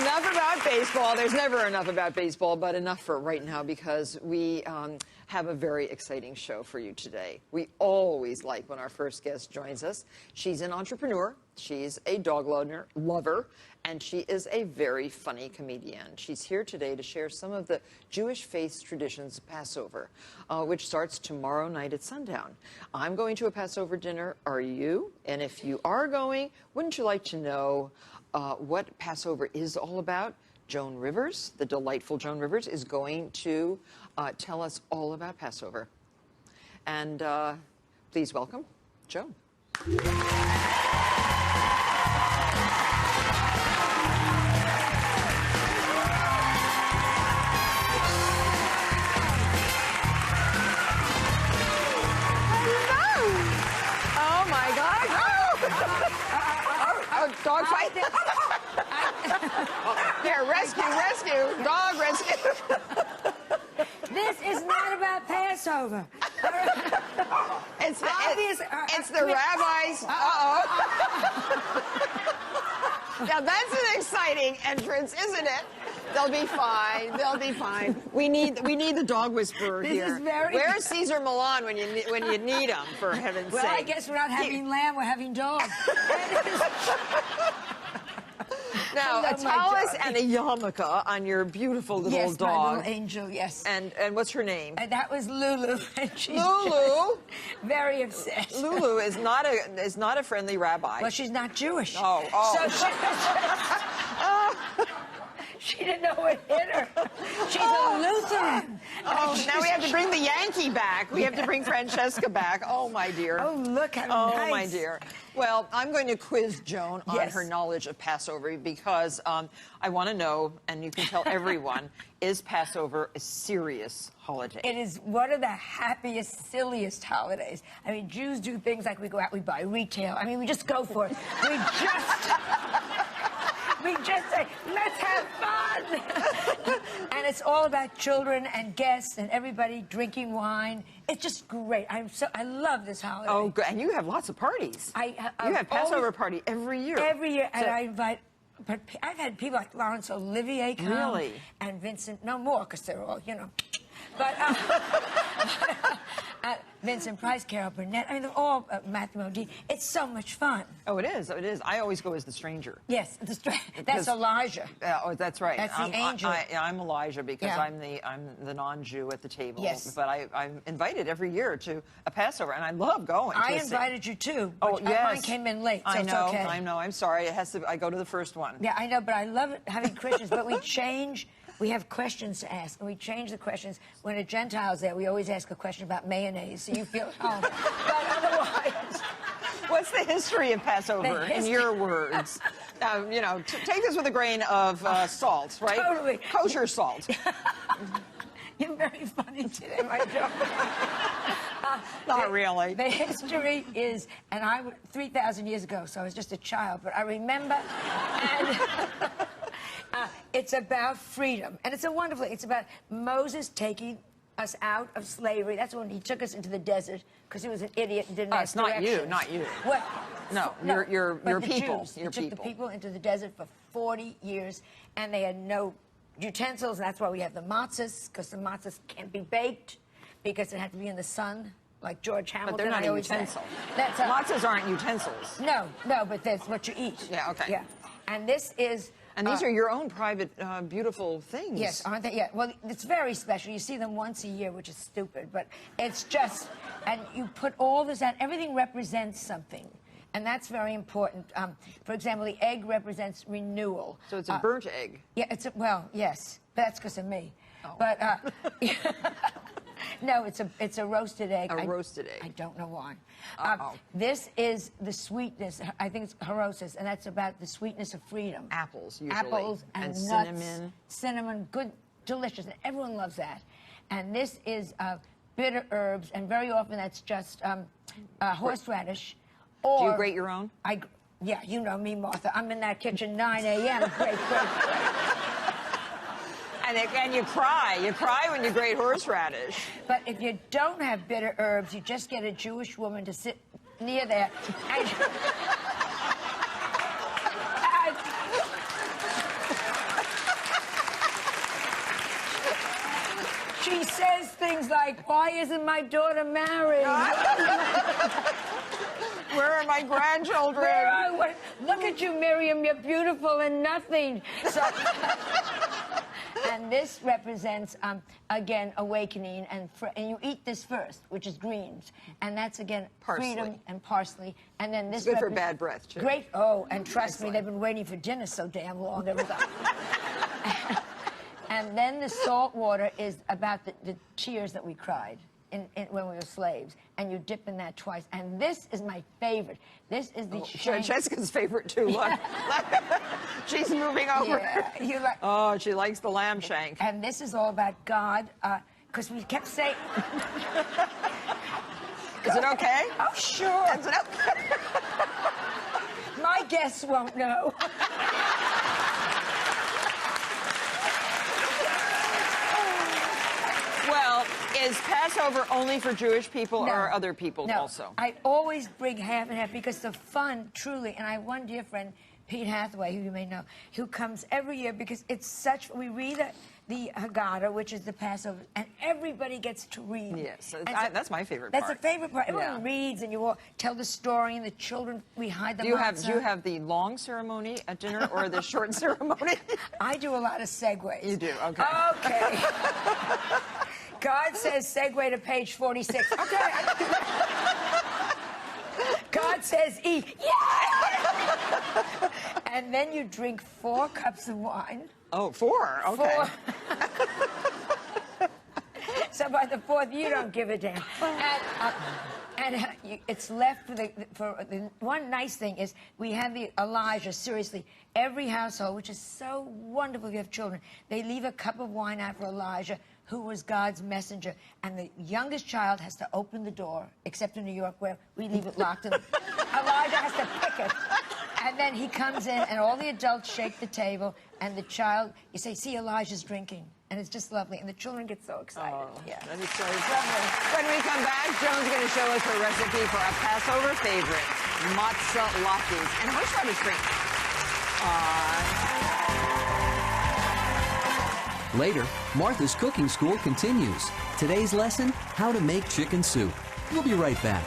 Enough about baseball. There's never enough about baseball, but enough for right now because we have a very exciting show for you today. We always like when our first guest joins us. She's an entrepreneur, she's a dog lover, and she is a very funny comedian. She's here today to share some of the Jewish faith traditions of Passover, which starts tomorrow night at sundown. I'm going to a Passover dinner. Are you? And if you are going, wouldn't you like to know what Passover is all about? Joan Rivers, the delightful Joan Rivers, is going to tell us all about Passover. And please welcome Joan. Dog fight? Here, rescue, dog rescue. This is not about Passover. It's the rabbis. Now that's an exciting entrance, isn't it? They'll be fine. They'll be fine. We need the dog whisperer here. Where's Caesar Milan when you need him, for heaven's sake? Well, I guess we're not having lamb, we're having dog. Now, a tallis and a yarmulke on your beautiful little dog. Yes, my little angel, yes. And what's her name? That was Lulu. And she's Lulu? Very upset. Lulu is not a friendly rabbi. Well, she's not Jewish. Oh. So she didn't know what hit her. She's a Lutheran. Oh, now we have to bring the Yankee back. We have to bring Francesca back. Oh, my dear. Oh, look how nice. Oh, my dear. Well, I'm going to quiz Joan on her knowledge of Passover because I want to know, and you can tell everyone, is Passover a serious holiday? It is one of the happiest, silliest holidays. I mean, Jews do things like we go out, we buy retail. I mean, we just go for it. We just say, let's have fun. And it's all about children and guests and everybody drinking wine. It's just great. I love this holiday. Oh, good. And you have lots of parties. You have Passover party every year. Every year. And I invite, but I've had people like Laurence Olivier come. Really? And Vincent, no more, because they're all, you know. But Vincent Price, Carol Burnett, I mean, they're all Matthew Modine. It's so much fun. Oh, it is. It is. I always go as the stranger. Yes, that's Elijah. Oh, that's right. That's the angel. I'm Elijah because I'm the non-Jew at the table. Yes. But I'm invited every year to a Passover, and I love going. I invited you too. Oh, yes. Mine came in late, so I know. it's okay. I know. I'm sorry. It has to. I go to the first one. Yeah, I know, but I love having Christians. But we change. We have questions to ask, and we change the questions. When a Gentile's there, we always ask a question about mayonnaise, so you feel at home. But otherwise... What's the history of Passover, in your words? You know, take this with a grain of salt, right? Totally. Kosher salt. You're very funny today, my joke. Not really. The history is, and 3,000 years ago, so I was just a child, but I remember, and... it's about freedom, and it's a wonderful thing. It's about Moses taking us out of slavery. That's when he took us into the desert because he was an idiot and didn't ask directions. Not you. Well, your people. Jews, he took the people into the desert for 40 years, and they had no utensils, and that's why we have the matzahs, because the matzahs can't be baked because it had to be in the sun, like George Hamilton. But they're not a utensil. Matzahs aren't utensils. No, but that's what you eat. Yeah, okay. Yeah, and this is... And these are your own private, beautiful things. Yes, aren't they? Yeah. Well, it's very special. You see them once a year, which is stupid, but it's just... And you put all this out. Everything represents something, and that's very important. For example, the egg represents renewal. So it's a burnt egg. Yeah, well, yes. But that's because of me. Oh. But... No, it's a roasted egg. A roasted egg. I don't know why. This is the sweetness. I think it's harosis, and that's about the sweetness of freedom. Apples, usually. Apples and nuts, cinnamon. Cinnamon, good, delicious, and everyone loves that. And this is bitter herbs, and very often that's just horseradish. Or do you grate your own? Yeah, you know me, Martha. I'm in that kitchen 9 a.m. Great. And you cry. You cry when you grate horseradish. But if you don't have bitter herbs, you just get a Jewish woman to sit near there. And He says things like, "Why isn't my daughter married? Where are my grandchildren? Look at you, Miriam. You're beautiful and nothing." So, and this represents, again, awakening. And you eat this first, which is greens. And that's, again, Parsley. freedom and parsley. And then this It's good for bad breath, too. Great. Oh, and trust me, they've been waiting for dinner so damn long. And then the salt water is about the tears that we cried when we were slaves. And you dip in that twice. And this is my favorite. This is the shank. Jessica's favorite, too. Look. She's moving over. Yeah, oh, she likes the lamb shank. And this is all about God, because we kept saying... Is it okay? Oh, sure. Is it okay? My guests won't know. Well, is Passover only for Jewish people or other people also? I always bring half and half because the fun, truly, and I have one dear friend, Pete Hathaway, who you may know, who comes every year because it's such, we read the Haggadah, which is the Passover, and everybody gets to read. Yes, that's my favorite part. part. That's the favorite part. Everyone reads, and you all tell the story, and the children, we hide them. Do you have the long ceremony at dinner or the short ceremony? I do a lot of segues. You do, okay. Okay. God says segue to page 46. Okay. God says eat. Yeah! And then you drink 4 cups of wine. Oh, 4? Okay. 4. So by the 4th, you don't give a damn. And it's left for the one nice thing is we have the Elijah, seriously, every household, which is so wonderful if you have children, they leave a cup of wine out for Elijah, who was God's messenger. And the youngest child has to open the door, except in New York where we leave it locked. And Elijah has to pick it. And then he comes in, and all the adults shake the table, and the child, you say, "See, Elijah's drinking." And it's just lovely. And the children get so excited. Oh, yeah. That is so lovely. When we come back, Joan's going to show us her recipe for a Passover favorite, matzah latkes. And horseradish drink. Later, Martha's cooking school continues. Today's lesson, how to make chicken soup. We'll be right back.